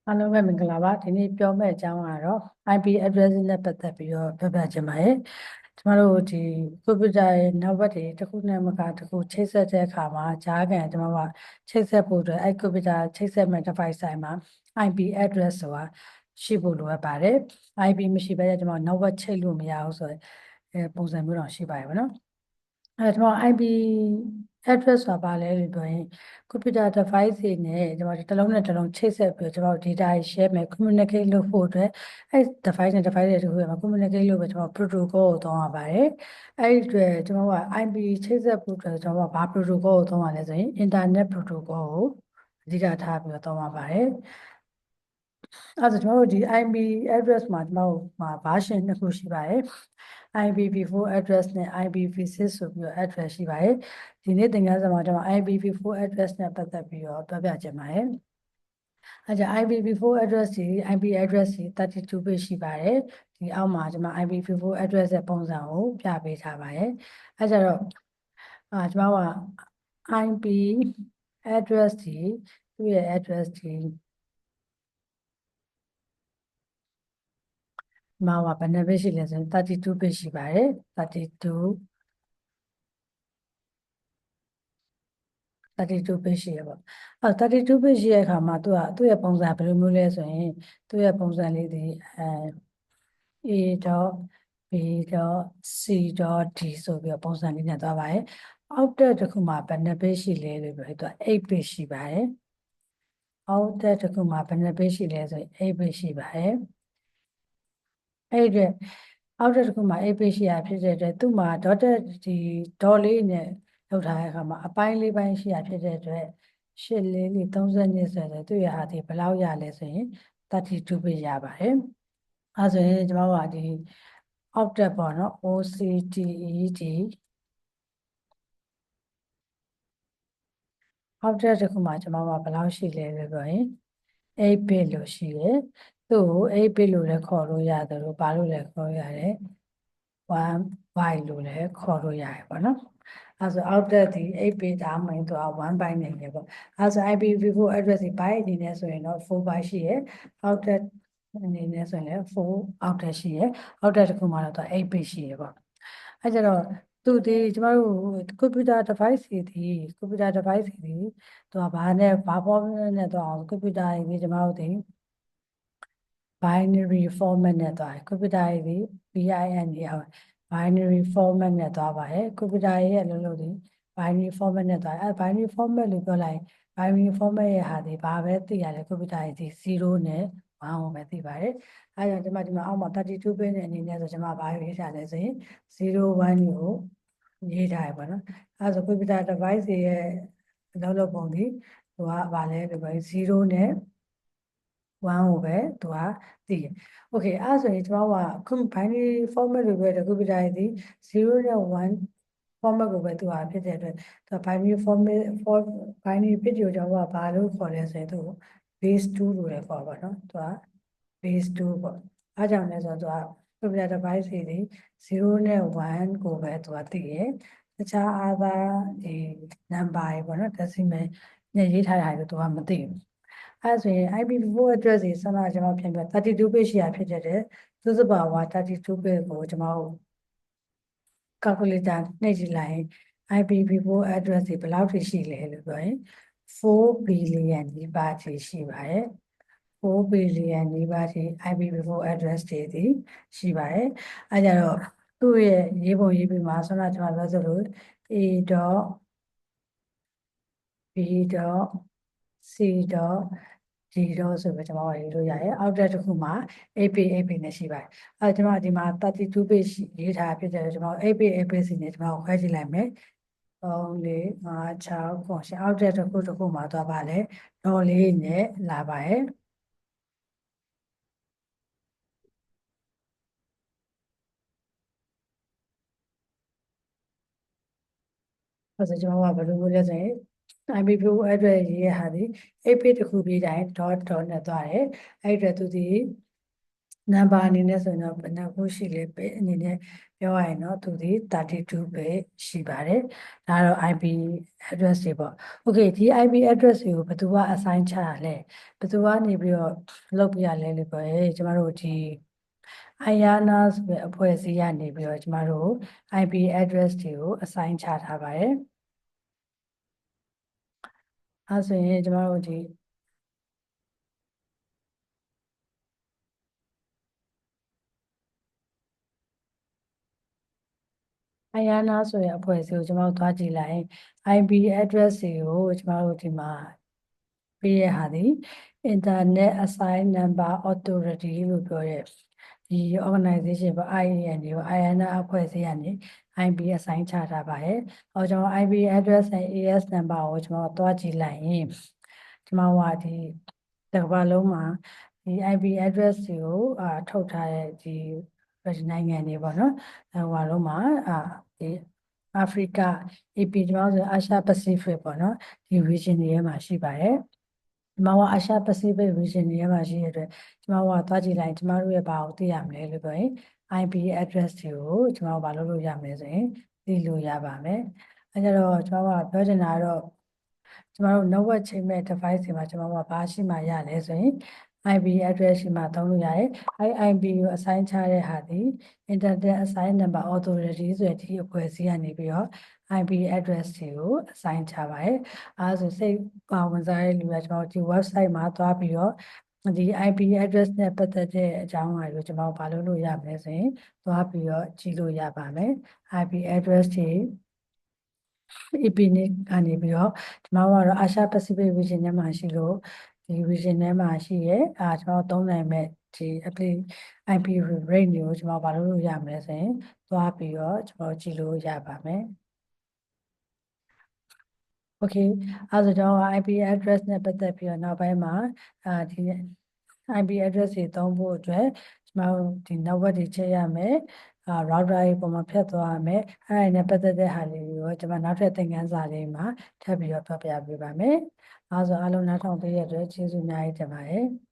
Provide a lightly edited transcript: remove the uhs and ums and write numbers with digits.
အားလုံးပဲမင်္ဂလာပါဒီနေ့ပြောမယ့်အကြောင်းကတော့ IP address နဲ့ပတ်သက်ပြီးတော့ပြောပြချင်ပါတယ်ကျမတို့ဒီ computer ရဲ့နောက်ဘက်တွေတစ်ခုနဲ့မကတစ်ခုချိတ်ဆက်တဲ့အခါမှာကြားခံကျမတို့ကချိတ်ဆက်ဖို့အတွက်အဲ့ computer ချိတ်ဆက်မဲ့ device ဆိုင်မှာ IP address ဆိုတာရှိဖို့လိုအပ်ပါတယ် IP မရှိဘဲကျမတို့နောက်ဘက်ချိတ်လို့မရဘူးဆိုတော့ပုံစံမျိုးတော့ရှိပါတယ်ဗောနော်ကျမ IP address ဆိုတာပါလဲလို့ပြောရင် computer device တွေနဲ့ကျမတို့တစ်လုံးနဲ့တစ်လုံးချိတ်ဆက်ပြီးကျမတို့ data တွေ share မယ် communicate လုပ်ဖို့အတွက်အဲ့ device နဲ့ device တွေတခုမှာ communicate လုပ်ပြီးကျမတို့ protocol ကိုသုံးရပါတယ်အဲ့ဒီအတွက်ကျမတို့က IP ချိတ်ဆက်ဖို့အတွက်ကျမတို့ကဘာ protocol ကိုသုံးရလဲဆိုရင် internet protocol ကိုအဓိကထားပြီးတော့သုံးရပါတယ်အဲ့ဒါကျမတို့ဒီ IP address မှာကျမတို့version နှစ်ခုရှိပါတယ် IPv4 address နဲ့ IPv6 ဆိုပြီးတော့ address ရှိပါတယ်ဒီနေ့သင်ခန်းစာမှာကျွန်တော် IPv4 address နဲ့ပတ်သက်ပြီးတော့ပြောပြချင်ပါတယ်အဲဒါ IPv4 address ကြီး IP address ကြီး32 bit ရှိပါတယ်ဒီအောက်မှာကျွန်မ IPv4 address ရဲ့ပုံစံကိုပြပေးထားပါတယ်အဲကြတော့ကျွန်တော်က IP address ကြီးသူ့ရဲ့ address ကြီးမှာဘယ်နှ bit ရှိလဲဆိုရင်32 bit ရှိပါတယ်32 bit ရှိရပေါ့32 bit ရှိတဲ့အခါမှာသူရဲ့ပုံစံဘယ်လိုမျိုးလဲဆိုရင်သူရဲ့ပုံစံလေးဒီ A.B.C.D ဆိုပြီးတော့ပုံစံလေးနဲ့သွားပါတယ်အောက်တက်တစ်ခုမှာဘယ်နှ bit ရှိလဲလို့ပြောတော့8 bit ရှိပါတယ်အောက်တက်တစ်ခုမှာဘယ်နှ bit ရှိလဲဆိုရင်8 bit ရှိပါတယ်အဲ့ဒီအောက်တက်တစ်ခုမှာ8 bit ရှိရဖြစ်တဲ့အတွက်သူ့မှာ dot ဒီ dot လေးနဲ့လောက်ထားတဲ့အခါမှာအပိုင်းလေးပိုင်းရှိရဖြစ်တဲ့အတွက်8 လေးလေး32ဆိုတဲ့သူ့ရဲ့ဟာဒီဘယ်လောက်ရလဲဆိုရင်32 bit ရပါတယ်အဲဆိုရင်ကျွန်တော်ကဒီအောက်တက်ပေါ့နော် OCTED အောက်တက်တစ်ခုမှာကျွန်တော်ကဘယ်လောက်ရှိလဲလို့ပြောရင်8 bit လို့ရှိတယ်သူ့ကို8 bit လို့လည်းခေါ်လို့ရတယ်လို့ဘာလို့လဲခေါ်ရတယ်1 byte လို့လည်းခေါ်လို့ရတယ်ပေါ့နော်အဲဆိုအောက်တက်ဒီ8 bit ဒါမှမဟုတ်သူက1 byte နေတယ်ပေါ့အဲဆို IPv4 address ဒီ byte အနေနဲ့ဆိုရင်တော့4 byte ရှိရယ်အောက်တက်အနေနဲ့ဆိုရင်လည်း4အောက်တက်ရှိရယ်အောက်တက်တစ်ခုမှာတော့သူ8 bit ရှိရယ်ပေါ့အဲကြတော့သူဒီကျမတို့ computer device တွေဒီ computer device တွေဒီသူကဘာ format နဲ့တော့ computer တွေဒီကျမတို့ဒီ binary format နဲ့သွားတယ် computer တွေဒီ binary format နဲ့သွားပါတယ် computer ရဲ့အလုပ်လုပ်ဒီ binary format နဲ့သွားတယ်binary format လို့ပြောလိုက် binary format ရဲ့ဟာဒီဘာပဲသိရတယ် computer တွေဒီ0နဲ့1ကိုပဲသိပါတယ်အဲဒါကြောင့်ဒီမှာအောက်မှာ32 bit နဲ့အနေနဲ့ဆိုကျွန်မဘာရေးထားလဲဆိုရင်0 1ကိုရေးထားရပါတော့အဲဆို computer device တွေရဲ့အလုပ်လုပ်ပုံဒီသူကဘာလဲလို့ပြော0နဲ့1ကိုပဲသူကသိတယ်။ Okay အဲ့ဆိုရင်ကျွန်တော်က binary format လို့ပြောတဲ့ computer တွေဒီ0နဲ့1 format ကိုပဲသူကဖြစ်တဲ့အတွက်သူက binary format binary bit ကိုကျွန်တော်ကဘာလို့ခေါ်လဲဆိုရင်သူ base 2လို့လည်းခေါ်ပါတော့သူက base 2ပေါ့အားကြောင့်လဲဆိုတော့သူက computer device တွေဒီ0နဲ့1ကိုပဲသူကသိတယ်တခြားအားသာဒီ number တွေပေါ့နော် decimal နဲ့ရေးထားတာတွေသူကမသိဘူးအဲဆိုရင် IPv4 address တွေဆက်လာကျွန်တော်ပြန်ပြ32 bit ရှိရဖြစ်တဲ့သူစပါဝါ32 bit ကိုကျွန်တော် calculator နှိပ်ကြည့်လိုက်ရင် IPv4 address တွေဘယ်လောက်ထိရှိလဲလို့ပြောရင်4 billion ဒီပါထိရှိပါတယ်4 billion ဒီပါထိ IPv4 address တွေဒီရှိပါတယ်အဲကြတော့သူ့ရဲ့ရေးပုံရေးပြီးမှာဆွမ်းနာကျွန်တော်ပြောသလို A.B.C.D ဆိုပြီးကျွန်တော်ရေးလို့ရတယ်အောက်တက်တစ်ခုမှာ 8 bit နဲ့ရှိပါတယ်အဲကျွန်တော်ဒီမှာ32 bit ရေးထားဖြစ်တယ်ကျွန်တော်8 bit စီနဲ့ကျွန်တော်ခွဲကြည့်လိုက်မယ်3 4 5 6 9အောက်တက်တစ်ခုမှာသွားပါလေတော့လေးနဲ့လာပါရဲ့အဲ့ဒါကျွန်တော်ကဘယ်လိုလဲဆိုရင် IPv4 address ရေးရဟာဒီ8 bit တစ်ခုပြီးတိုင်း dot နဲ့သွားတယ်အဲ့အတွက်သူဒီ number အနေနဲ့ဆိုရင်တော့ဘယ်နှခုရှိလဲပဲအနေနဲ့ပြောရရင်တော့သူဒီ32ပဲရှိပါတယ်ဒါတော့ IP address တွေပေါ့ okay ဒီ IP address တွေကိုဘယ်သူက assign ချရလဲဘယ်သူကနေပြီးတော့လုပ်ပြရလဲလို့ပြောရဲကျမတို့ဒီ IANA ဆိုတဲ့အဖွဲ့အစည်းကနေပြီးတော့ကျမတို့ IP address တွေကို assign ချထားပါတယ်အဲဆိုရင်ကျမတို့ဒီIANA ဆိုတဲ့အဖွဲ့အစည်းကိုကျမတို့သွားကြည့်လိုက် IP address တွေကိုကျမတို့ဒီမှာပေးရဟာဒီ Internet Assign Number Authority လို့ပြောတဲ့ဒီ organization ပေါ့ IANA ကို IANA အဖွဲ့အစည်းကနေ IP assign ချထားပါတယ်။အော်ကျွန်တော် IP address နဲ့ AS number ကိုကျွန်တော်သွားကြည့်လိုက်ရင်ကျွန်တော်ကဒီတစ်ကမ္ဘာလုံးမှာဒီ IP address တွေကိုထုတ်ထားတဲ့ဒီနိုင်ငံတွေပေါ့နော်။ဟိုလုံးမှာဒီအာဖရိက AP ကျွန်တော်ဆိုအာရှ Pacific ပေါ့နော်ဒီ region တွေထဲမှာရှိပါတယ်။ဒီမှာအာရှ Pacific region တွေထဲမှာရှိတဲ့အတွက်ကျွန်တော်ကသွားကြည့်လိုက်ကျွန်တော်တို့ရဲ့ဘာကိုသိရမလဲလို့ပြောရင် IP address တွေကိုကျွန်တော်ဘာလုပ်လို့ရမလဲဆိုရင်သိလို့ရပါမယ်။အဲကြတော့ကျွန်တော်ကပြောချင်တာကတော့ကျွန်တော်တို့ network ချိန်မဲ့ device တွေမှာကျွန်တော်ကဘာရှိမှရလဲဆိုရင် IP address ရှိမှသုံးလို့ရတယ်။ IP ကို assign ချတဲ့ဟာဒီ Internet Assign Number Authority ဆိုတဲ့ဒီအဖွဲ့အစည်းကနေပြီးတော့ IP address တွေကို assign ချပါတယ်။အဲဆိုစိတ်ဝင်စားတဲ့လူကကျွန်တော်ဒီ website မှာသွားပြီးတော့ဒီ IP address နဲ့ပတ်သက်တဲ့အကြောင်းအရာကိုကျွန်တော်ဘာလုပ်လို့ရမလဲဆိုရင်သွားပြီးတော့ကြည့်လို့ရပါမယ်။ IP address တွေ EP နဲ့ကနေပြီးတော့ကျွန်တော်ကတော့အာရှ Pacific region ထဲမှာရှိလို့ဒီ region ထဲမှာရှိရဲ့ကျွန်တော်သုံးနိုင်မဲ့ဒီ IP rate တွေကိုကျွန်တော်ဘာလုပ်လို့ရမလဲဆိုရင်သွားပြီးတော့ကျွန်တော်ကြည့်လို့ရပါမယ်။ Okay အဲဆိုတော့ IP address နဲ့ပတ်သက်ပြီးတော့နောက်ပိုင်းမှာဒီ IP address တွေသုံးဖို့အတွက်ကျွန်တော်ဒီ network တွေချိန်ရမယ်router တွေပေါ်မှာဖြတ်သွားရမယ်အဲ့ဒါနဲ့ပတ်သက်တဲ့ဟာတွေကိုကျွန်မနောက်ထပ်သင်ခန်းစာလေးမှာထပ်ပြီးတော့ပြပြပေးပါမယ်။အဲဆိုအားလုံးနားထောင်ပေးရတဲ့အတွက်ကျေးဇူးအများကြီးတင်ပါတယ်။